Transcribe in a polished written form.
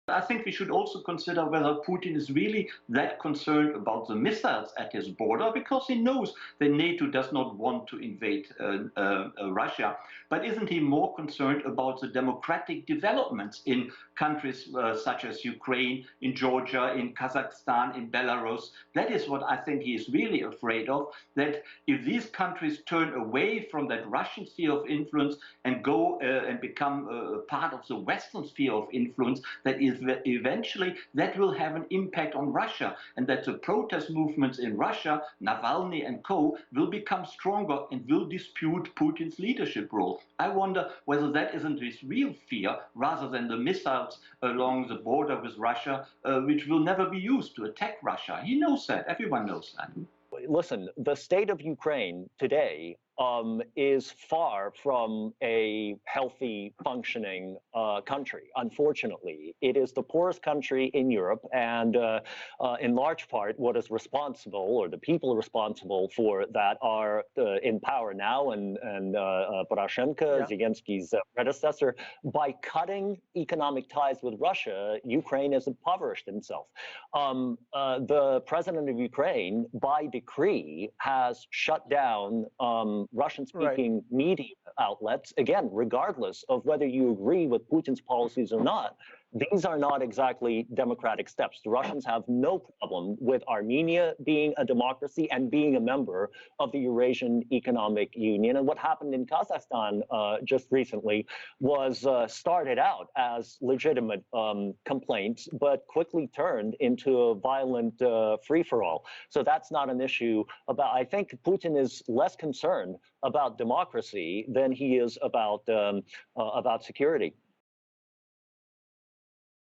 I think we should also consider whether Putin is really that concerned about the missiles at his border, because he knows that NATO does not want to invade Russia. But isn't he more concerned about the democratic developments in countries such as Ukraine, in Georgia, in Kazakhstan, in Belarus? That is what I think he is really afraid of, that if these countries turn away from that Russian sphere of influence and go and become part of the Western sphere of influence, that is eventually that will have an impact on Russia, and that the protest movements in Russia, Navalny and co, will become stronger and will dispute Putin's leadership role. I wonder whether that isn't his real fear, rather than the missiles along the border with Russia, which will never be used to attack Russia. He knows that. Everyone knows that. Listen, the state of Ukraine today is far from a healthy, functioning country. Unfortunately, it is the poorest country in Europe, and in large part, what is responsible, or the people responsible for that, are in power now, and Poroshenko, Zelensky's predecessor. By cutting economic ties with Russia, Ukraine has impoverished himself. The president of Ukraine, by decree, has shut down Russian-speaking media outlets, again, regardless of whether you agree with Putin's policies or not. These are not exactly democratic steps. The Russians have no problem with Armenia being a democracy and being a member of the Eurasian Economic Union. And what happened in Kazakhstan just recently was started out as legitimate complaints, but quickly turned into a violent free-for-all. So that's not an issue about, I think Putin is less concerned about democracy than he is about security.